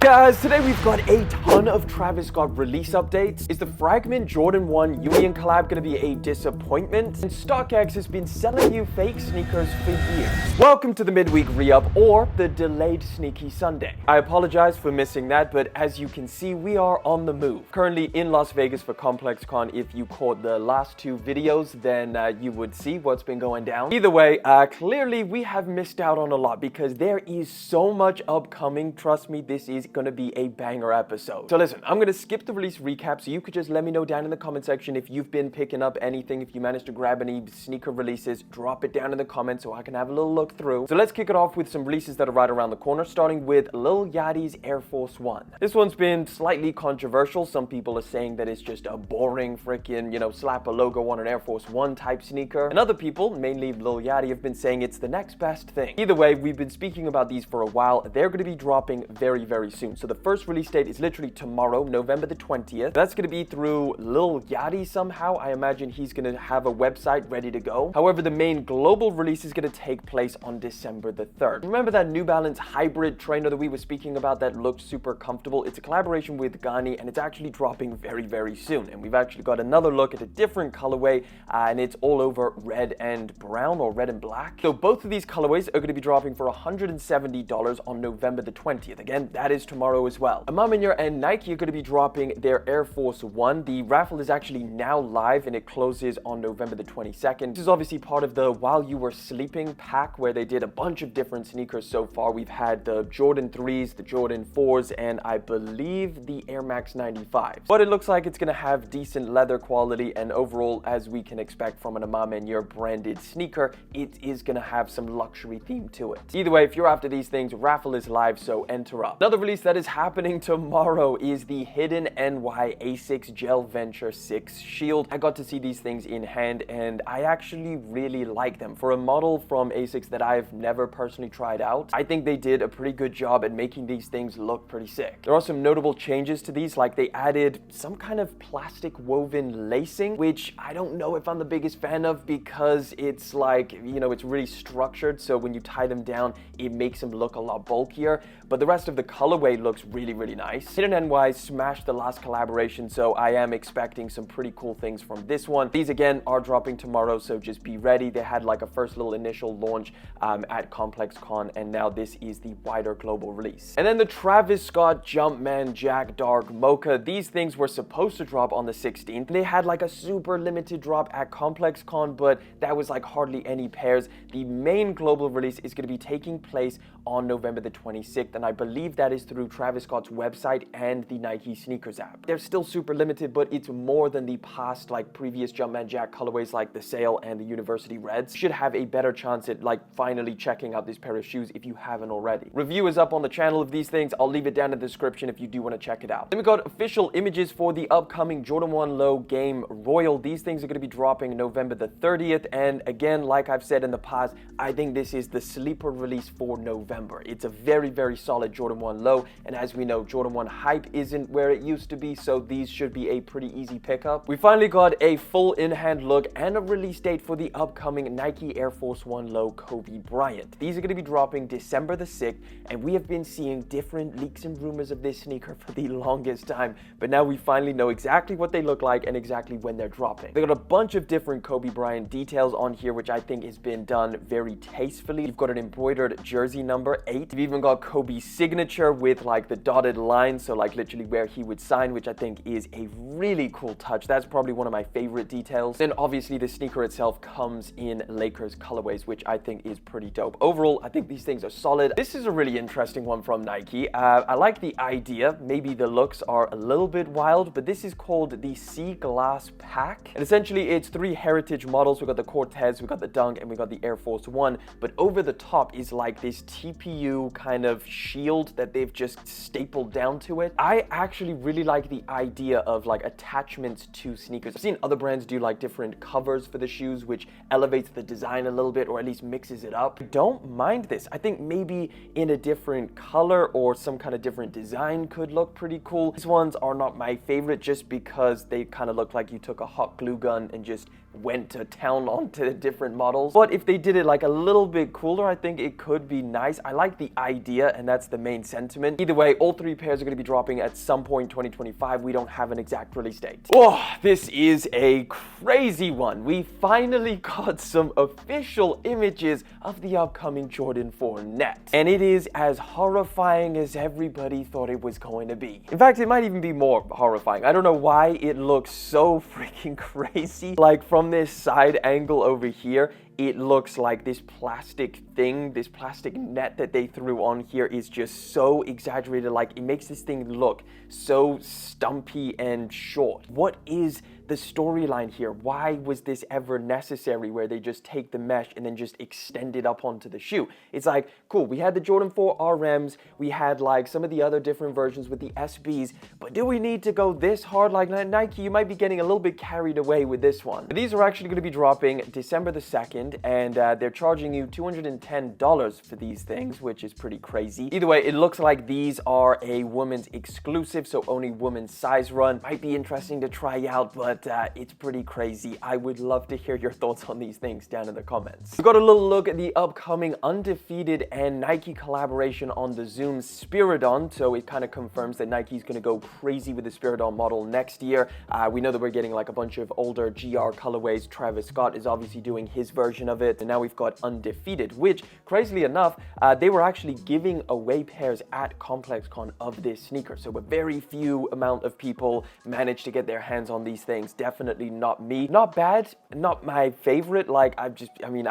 Guys, today we've got a ton of Travis Scott release updates. Is the FRGMNT Jordan 1 Union collab going to be a disappointment? And Stockx has been selling you fake sneakers for years. Welcome to the midweek re-up, or the delayed sneaky Sunday. I apologize for missing that, but as you can see, we are on the move. Currently in Las Vegas for ComplexCon. If you caught the last two videos, then you would see what's been going down. Either way, clearly we have missed out on a lot because there is so much upcoming. Trust me, this is going to be a banger episode. So listen, I'm going to skip the release recap so you could just let me know down in the comment section if you've been picking up anything, if you managed to grab any sneaker releases. Drop it down in the comments so I can have a little look through. So let's kick it off with some releases that are right around the corner, starting with Lil Yachty's Air Force One. This one's been slightly controversial. Some people are saying that it's just a boring freaking, slap a logo on an Air Force One type sneaker. And other people, mainly Lil Yachty, have been saying it's the next best thing. Either way, we've been speaking about these for a while. They're going to be dropping very, very soon. So the first release date is literally tomorrow, November the 20th. That's going to be through Lil Yachty somehow. I imagine he's going to have a website ready to go. However, the main global release is going to take place on December the 3rd. Remember that New Balance hybrid trainer that we were speaking about that looked super comfortable? It's a collaboration with GANNI, and it's actually dropping very, very soon. And we've actually got another look at a different colorway, and it's all over red and brown, or red and black. So both of these colorways are going to be dropping for $170 on November the 20th. Again, that is tomorrow as well. Maniere and Nike are going to be dropping their Air Force One. The raffle is actually now live and it closes on November the 22nd. This is obviously part of the While You Were Sleeping pack, where they did a bunch of different sneakers so far. We've had the Jordan 3s, the Jordan 4s, and I believe the Air Max 95s. But it looks like it's going to have decent leather quality, and overall, as we can expect from an Maniere branded sneaker, it is going to have some luxury theme to it. Either way, if you're after these things, raffle is live, so enter up. Another release that is happening tomorrow is the Hidden NY A6 Gel Venture 6 Shield. I got to see these things in hand, and I actually really like them. For a model from A6 that I've never personally tried out, I think they did a pretty good job at making these things look pretty sick. There are some notable changes to these, like they added some kind of plastic woven lacing, which I don't know if I'm the biggest fan of, because it's like, it's really structured, so when you tie them down, it makes them look a lot bulkier. But the rest of the colorway looks really, really nice. Hidden NY smashed the last collaboration, so I am expecting some pretty cool things from this one. These again are dropping tomorrow, so just be ready. They had like a first little initial launch at ComplexCon, and now this is the wider global release. And then the Travis Scott Jumpman Jack Dark Mocha. These things were supposed to drop on the 16th. They had like a super limited drop at ComplexCon, but that was like hardly any pairs. The main global release is going to be taking place on November the 26th, and I believe that is through Travis Scott's website and the Nike sneakers app. They're still super limited, but it's more than the past, like previous Jumpman Jack colorways like the Sail and the University Reds. You should have a better chance at like finally checking out this pair of shoes if you haven't already. Review is up on the channel of these things. I'll leave it down in the description if you do want to check it out. Then we got official images for the upcoming Jordan 1 Low Game Royal. These things are going to be dropping November the 30th, and again, like I've said in the past, I think this is the sleeper release for November. It's a very, very solid Jordan 1 Low, and as we know, Jordan 1 hype isn't where it used to be, so these should be a pretty easy pickup. We finally got a full in-hand look and a release date for the upcoming Nike Air Force One Low Kobe Bryant. These are going to be dropping December the 6th, and we have been seeing different leaks and rumors of this sneaker for the longest time, but now we finally know exactly what they look like and exactly when they're dropping. They got a bunch of different Kobe Bryant details on here, which I think has been done very tastefully. You've got an embroidered jersey number 8. You've even got Kobe's signature with like the dotted line, so like literally where he would sign, which I think is a really cool touch. That's probably one of my favorite details. Then obviously the sneaker itself comes in Lakers colorways, which I think is pretty dope. Overall, I think these things are solid. This is a really interesting one from Nike. I like the idea. Maybe the looks are a little bit wild, but this is called the Sea Glass Pack. And essentially it's 3 heritage models. We got the Cortez, we got the Dunk, and we got the Air Force One. But over the top is like this TPU kind of shield that they've just stapled down to it. I actually really like the idea of like attachments to sneakers. I've seen other brands do like different covers for the shoes, which elevates the design a little bit, or at least mixes it up. I don't mind this. I think maybe in a different color or some kind of different design could look pretty cool. These ones are not my favorite just because they kind of look like you took a hot glue gun and just went to town onto the different models. But if they did it like a little bit cooler, I think it could be nice. I like the idea, and that's the main sentiment. Either way, all three pairs are going to be dropping at some point in 2025. We don't have an exact release date. Oh, this is a crazy one. We finally got some official images of the upcoming Jordan 4 net, and it is as horrifying as everybody thought it was going to be. In fact, it might even be more horrifying. I don't know why it looks so freaking crazy. Like from this side angle over here, it looks like this plastic thing, this plastic net that they threw on here is just so exaggerated. Like it makes this thing look so stumpy and short. What is the storyline here? Why was this ever necessary where they just take the mesh and then just extend it up onto the shoe? It's like, cool, we had the Jordan 4 RMs, we had like some of the other different versions with the SBs, but do we need to go this hard? Like Nike, you might be getting a little bit carried away with this one. These are actually going to be dropping December the 2nd, and they're charging you $210 for these things, which is pretty crazy. Either way, it looks like these are a women's exclusive, so only women's size run. Might be interesting to try out, but it's pretty crazy. I would love to hear your thoughts on these things down in the comments. We got a little look at the upcoming Undefeated and Nike collaboration on the Zoom Spiridon, so it kind of confirms that Nike's going to go crazy with the Spiridon model next year. We know that we're getting like a bunch of older GR colorways. Travis Scott is obviously doing his version of it, and now we've got Undefeated, which crazily enough, they were actually giving away pairs at ComplexCon of this sneaker, so a very few amount of people managed to get their hands on these things. Definitely not me. Not bad, not my favorite. Like I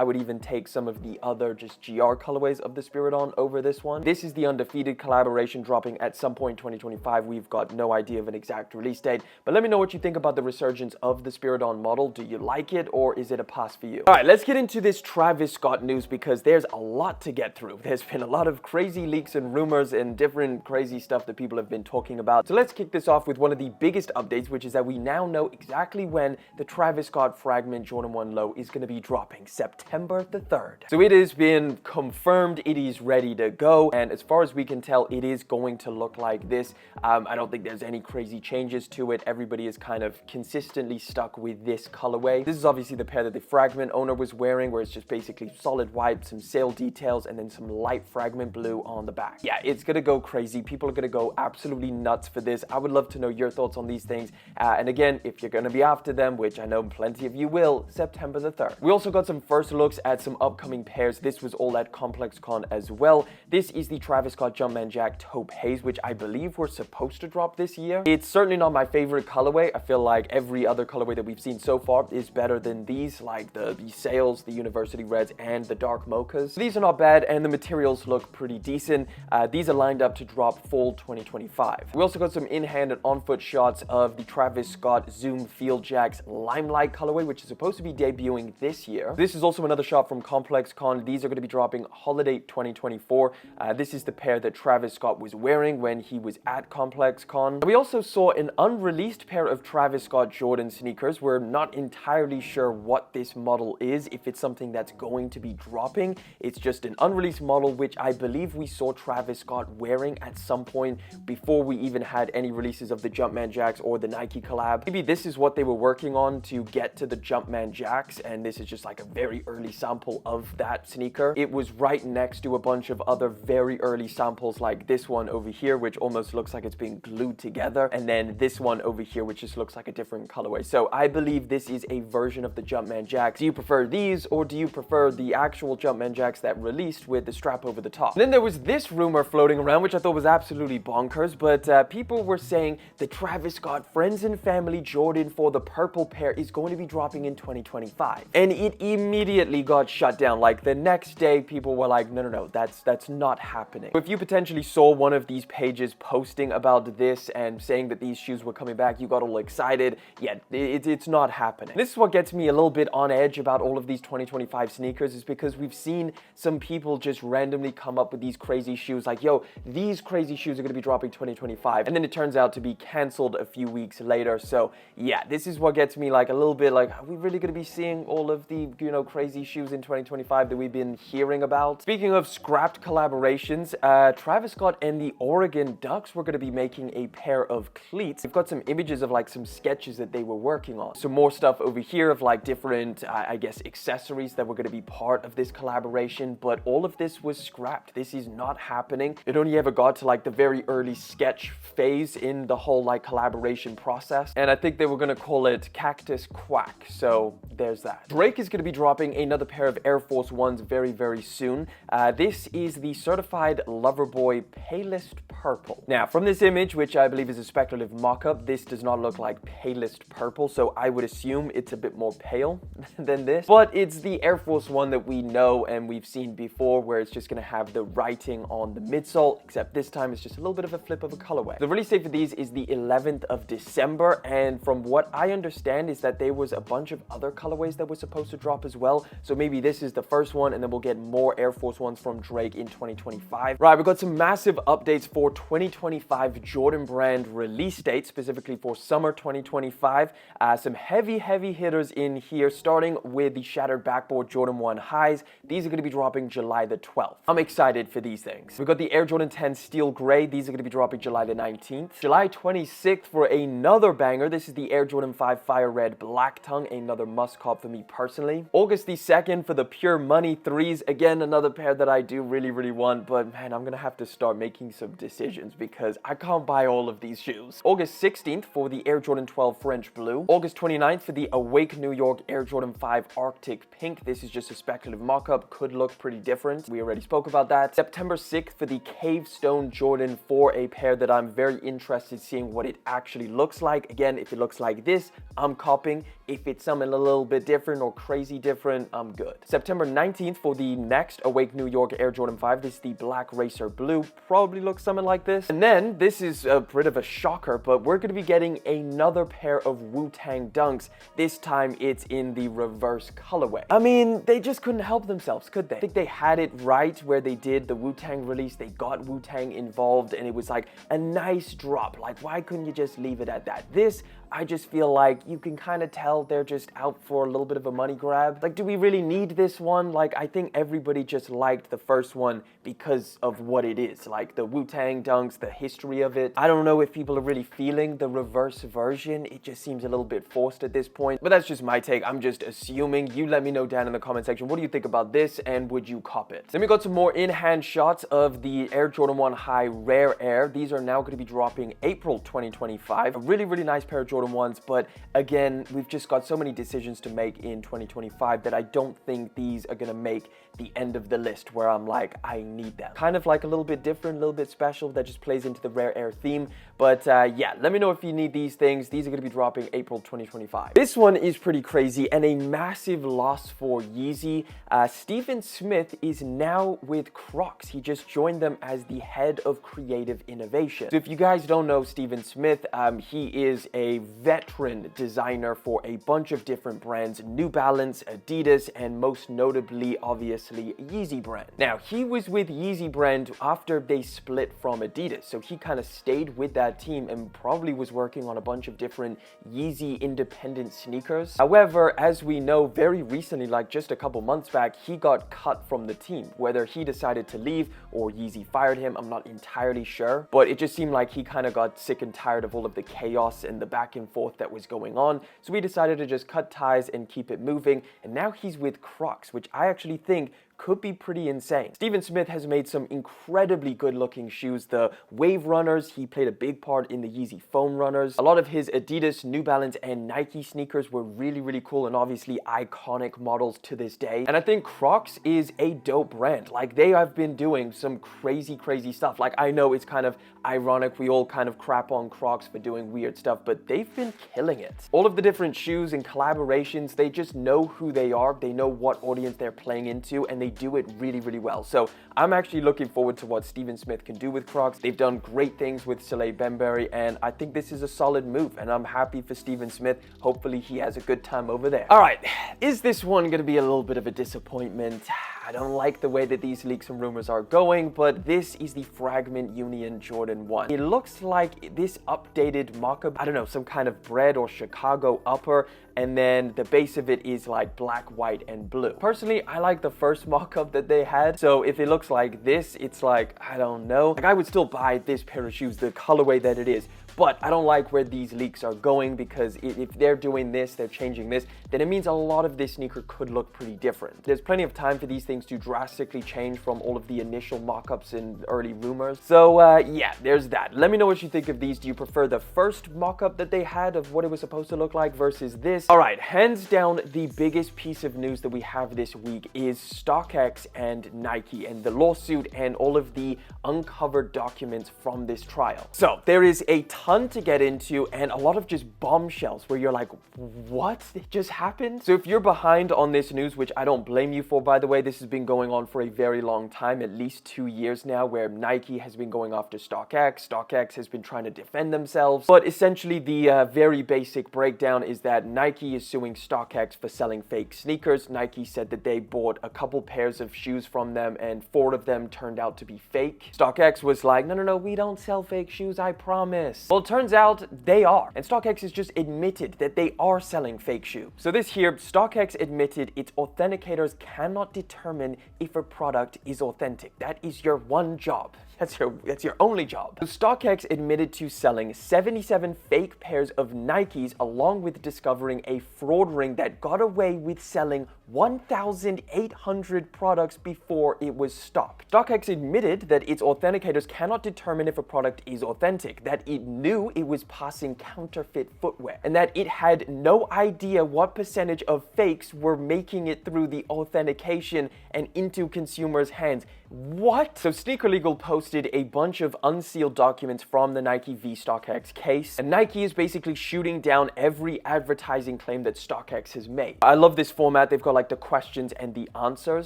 would even take some of the other just GR colorways of the Spiridon over this one. This is the Undefeated collaboration dropping at some point in 2025. We've got no idea of an exact release date, but let me know what you think about the resurgence of the Spiridon model. Do you like it, or is it a pass for you? All right, let's get into this Travis Scott news because there's a lot to get through. There's been a lot of crazy leaks and rumors and different crazy stuff that people have been talking about. So let's kick this off with one of the biggest updates, which is that we now know exactly when the Travis Scott Fragment Jordan 1 Low is going to be dropping, September the 3rd. So it has been confirmed, it is ready to go, and as far as we can tell, it is going to look like this. I don't think there's any crazy changes to it. Everybody is kind of consistently stuck with this colorway. This is obviously the pair that the Fragment owner was wearing, where it's just basically solid white, some sail details, and then some light Fragment blue on the back. Yeah, it's gonna go crazy. People are gonna go absolutely nuts for this. I would love to know your thoughts on these things. And again, if you're gonna be after them, which I know plenty of you will, September the 3rd. We also got some first looks at some upcoming pairs. This was all at ComplexCon as well. This is the Travis Scott Jumpman Jack Taupe Haze, which I believe were supposed to drop this year. It's certainly not my favorite colorway. I feel like every other colorway that we've seen so far is better than these, like the sails, the University Reds, and the Dark Mochas. These are not bad, and the materials look pretty decent. These are lined up to drop fall 2025. We also got some in-hand and on-foot shots of the Travis Scott Zoom Field Jacks Limelight colorway, which is supposed to be debuting this year. This is also another shot from ComplexCon. These are going to be dropping holiday 2024. This is the pair that Travis Scott was wearing when he was at ComplexCon. We also saw an unreleased pair of Travis Scott Jordan sneakers. We're not entirely sure what this model is, if it's something that's going to be dropping. It's just an unreleased model, which I believe we saw Travis Scott wearing at some point before we even had any releases of the Jumpman Jacks or the Nike collab. Maybe this is what they were working on to get to the Jumpman Jacks, and this is just like a very early sample of that sneaker. It was right next to a bunch of other very early samples like this one over here, which almost looks like it's being glued together, and then this one over here, which just looks like a different colorway. So I believe this is a version of the Jumpman Jacks. Do you prefer these, or do you prefer the actual Jumpman Jacks that released with the strap over the top? And then there was this rumor floating around, which I thought was absolutely bonkers, but people were saying the Travis Scott Friends and Family Jordan for the purple pair is going to be dropping in 2025. And it immediately got shut down. Like the next day, people were like, no, that's not happening. If you potentially saw one of these pages posting about this and saying that these shoes were coming back, you got all excited. Yeah, it's not happening. This is what gets me a little bit on edge about all of these 2025 sneakers, is because we've seen some people just randomly come up with these crazy shoes like, yo, these crazy shoes are going to be dropping 2025. And then it turns out to be canceled a few weeks later. So yeah, yeah, this is what gets me like a little bit like, are we really going to be seeing all of the, you know, crazy shoes in 2025 that we've been hearing about? Speaking of scrapped collaborations, Travis Scott and the Oregon Ducks were going to be making a pair of cleats. We've got some images of like some sketches that they were working on. Some more stuff over here of like different, I guess, accessories that were going to be part of this collaboration, but all of this was scrapped. This is not happening. It only ever got to like the very early sketch phase in the whole like collaboration process, and I think they were going to call it Cactus Quack, so there's that. Drake is going to be dropping another pair of Air Force Ones very, very soon. This is the certified Loverboy Palest Purple. Now, from this image, which I believe is a speculative mock-up, this does not look like palest purple, so I would assume it's a bit more pale than this, but it's the Air Force One that we know and we've seen before, where it's just going to have the writing on the midsole, except this time it's just a little bit of a flip of a colorway. The release date for these is the 11th of December, and from what I understand is that there was a bunch of other colorways that were supposed to drop as well, so maybe this is the first one and then we'll get more Air Force Ones from Drake in 2025. Right, we've got some massive updates for 2025 Jordan brand release dates, specifically for summer 2025. Some heavy hitters in here, starting with the Shattered Backboard Jordan 1 highs. These are going to be dropping July the 12th. I'm excited for these things. We've got the Air Jordan 10 Steel Gray. These are going to be dropping July the 19th. July 26th for another banger. This is the Air Jordan 5 Fire Red Black Tongue, another must cop for me personally. August the 2nd for the Pure Money 3s. Again, another pair that I do really want, but man, I'm going to have to start making some decisions because I can't buy all of these shoes. August 16th for the Air Jordan 12 French Blue. August 29th for the Awake New York Air Jordan 5 Arctic Pink. This is just a speculative mock-up, could look pretty different. We already spoke about that. September 6th for the Cave Stone Jordan 4, a pair that I'm very interested seeing what it actually looks like. Again, if it looks like this, I'm copying. If it's something a little bit different or crazy different, I'm good. September 19th for the next Awake New York Air Jordan 5. This is the Black Racer Blue. Probably looks something like this. And then, this is a bit of a shocker, but we're going to be getting another pair of Wu-Tang Dunks. This time, it's in the reverse colorway. I mean, they just couldn't help themselves, could they? I think they had it right where they did the Wu-Tang release. They got Wu-Tang involved, and it was like a nice drop. Like, why couldn't you just leave it at that? This, I just feel like you can kind of tell they're just out for a little bit of a money grab. Like, do we really need this one? Like, I think everybody just liked the first one because of what it is. Like, the Wu-Tang Dunks, the history of it. I don't know if people are really feeling the reverse version. It just seems a little bit forced at this point. But that's just my take. I'm just assuming. You let me know down in the comment section. What do you think about this, and would you cop it? Then we got some more in-hand shots of the Air Jordan 1 High Rare Air. These are now going to be dropping April 2025. A really nice pair of Jordan 1s, but again, we've just got so many decisions to make in 2025 that I don't think these are going to make the end of the list where I'm like, I need them. Kind of like a little bit different, a little bit special, that just plays into the Rare Air theme. But yeah, let me know if you need these things. These are going to be dropping April 2025. This one is pretty crazy and a massive loss for Yeezy. Steven Smith is now with Crocs. He just joined them as the head of creative innovation. So if you guys don't know Steven Smith, he is a veteran designer for a bunch of different brands: New Balance, Adidas, and most notably, obviously, Yeezy brand. Now, he was with Yeezy brand after they split from Adidas, so he kind of stayed with that team and probably was working on a bunch of different Yeezy independent sneakers. However, as we know, very recently, like just a couple months back, he got cut from the team. Whether he decided to leave or Yeezy fired him, I'm not entirely sure, but it just seemed like he kind of got sick and tired of all of the chaos and the back and forth that was going on, so we decided to just cut ties and keep it moving, and now he's with Crocs, which I actually think could be pretty insane. Steven Smith has made some incredibly good looking shoes. The Wave Runners, he played a big part in the Yeezy Foam Runners. A lot of his Adidas, New Balance, and Nike sneakers were really cool and obviously iconic models to this day. And I think Crocs is a dope brand. Like, they have been doing some crazy stuff. Like, I know it's kind of ironic, we all kind of crap on Crocs for doing weird stuff, but they've been killing it. All of the different shoes and collaborations, they just know who they are, they know what audience they're playing into, and they do it really well. So I'm actually looking forward to what Steven Smith can do with Crocs. They've done great things with Soleil Benberry, and I think this is a solid move, and I'm happy for Steven Smith. Hopefully he has a good time over there. All right, is this one going to be a little bit of a disappointment? I don't like the way that these leaks and rumors are going, but this is the Fragment Union Jordan 1. It looks like this updated mock-up, I don't know, some kind of bread or Chicago upper, and then the base of it is like black, white, and blue. Personally, I like the first mock-up that they had, so if it looks like this, it's like, I don't know. Like, I would still buy this pair of shoes, the colorway that it is, but I don't like where these leaks are going, because if they're doing this, they're changing this, then it means a lot of this sneaker could look pretty different. There's plenty of time for these things to drastically change from all of the initial mock-ups and early rumors. So yeah, there's that. Let me know what you think of these. Do you prefer the first mock-up that they had of what it was supposed to look like versus this? All right, hands down, the biggest piece of news that we have this week is Stockx and Nike and the lawsuit and all of the uncovered documents from this trial. So there is a ton to get into and a lot of just bombshells where you're like, what? It just happened? So if you're behind on this news, which I don't blame you for, by the way, this has been going on for a very long time, at least 2 years now, where Nike has been going after Stockx. Stockx has been trying to defend themselves. But essentially the very basic breakdown is that Nike is suing Stockx for selling fake sneakers. Nike said that they bought a couple pairs of shoes from them and 4 of them turned out to be fake. Stockx was like, no, we don't sell fake shoes, I promise. Well, it turns out they are. And Stockx has just admitted that they are selling fake shoes. So this here, Stockx admitted its authenticators cannot determine if a product is authentic. That is your one job. That's your only job. So Stockx admitted to selling 77 fake pairs of Nikes, along with discovering a fraud ring that got away with selling 1,800 products before it was stopped. Stockx admitted that its authenticators cannot determine if a product is authentic, that it knew it was passing counterfeit footwear, and that it had no idea what percentage of fakes were making it through the authentication and into consumers' hands. What? So Sneaker Legal posted a bunch of unsealed documents from the Nike v Stockx case, and Nike is basically shooting down every advertising claim that Stockx has made. I love this format. They've got like the questions and the answers.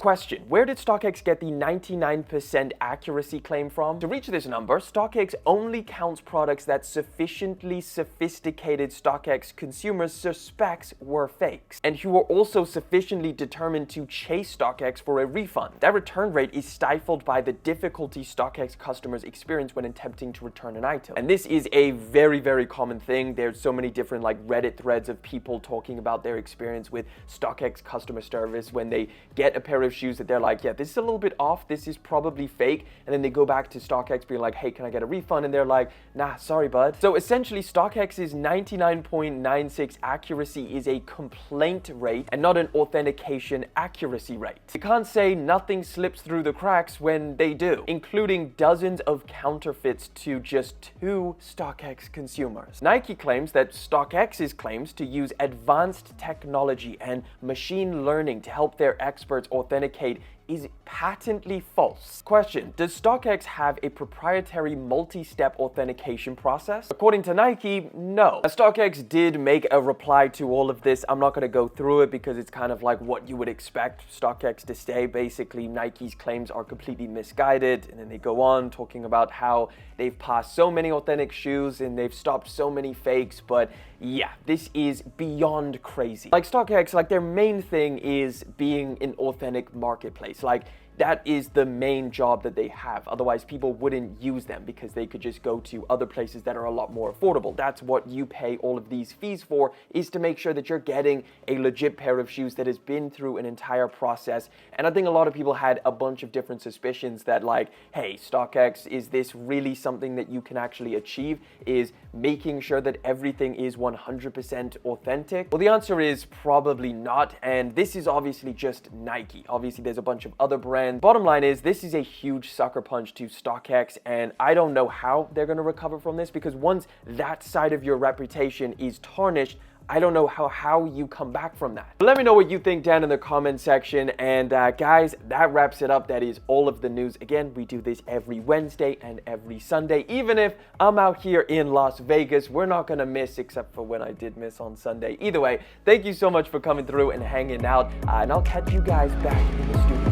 Question: where did Stockx get the 99% accuracy claim from? To reach this number, Stockx only counts products that sufficiently sophisticated Stockx consumers suspects were fakes, and who were also sufficiently determined to chase Stockx for a refund. That return rate is stifled by the difficulty Stockx customers experience when attempting to return an item. And this is a very, very common thing. There's so many different like Reddit threads of people talking about their experience with Stockx customer service when they get a pair of shoes that they're like, yeah, this is a little bit off, this is probably fake, and then they go back to Stockx being like, hey, can I get a refund? And they're like, nah, sorry, bud. So essentially Stockx's 99.96 accuracy is a complaint rate and not an authentication accuracy rate. You can't say nothing slips through the cracks when they do, including dozens of counterfeits to just 2 Stockx consumers. Nike claims that Stockx's claims to use advanced technology and machine learning to help their experts authenticate is patently false. Question: does Stockx have a proprietary multi-step authentication process? According to Nike, no. Stockx did make a reply to all of this. I'm not going to go through it because it's kind of like what you would expect Stockx to say. Basically, Nike's claims are completely misguided, and then they go on talking about how they've passed so many authentic shoes and they've stopped so many fakes, but yeah, this is beyond crazy. Like Stockx, like their main thing is being an authentic marketplace. Like that is the main job that they have. Otherwise, people wouldn't use them because they could just go to other places that are a lot more affordable. That's what you pay all of these fees for, is to make sure that you're getting a legit pair of shoes that has been through an entire process. And I think a lot of people had a bunch of different suspicions that like, hey, Stockx, is this really something that you can actually achieve? Is making sure that everything is 100% authentic? Well, the answer is probably not. And this is obviously just Nike. Obviously, there's a bunch of other brands. Bottom line is, this is a huge sucker punch to Stockx, and I don't know how they're going to recover from this, because once that side of your reputation is tarnished, I don't know how you come back from that. But let me know what you think down in the comment section. And guys, that wraps it up. That is all of the news. Again, we do this every Wednesday and every Sunday. Even if I'm out here in Las Vegas, we're not gonna miss, except for when I did miss on Sunday. Either way, thank you so much for coming through and hanging out. And I'll catch you guys back in the studio.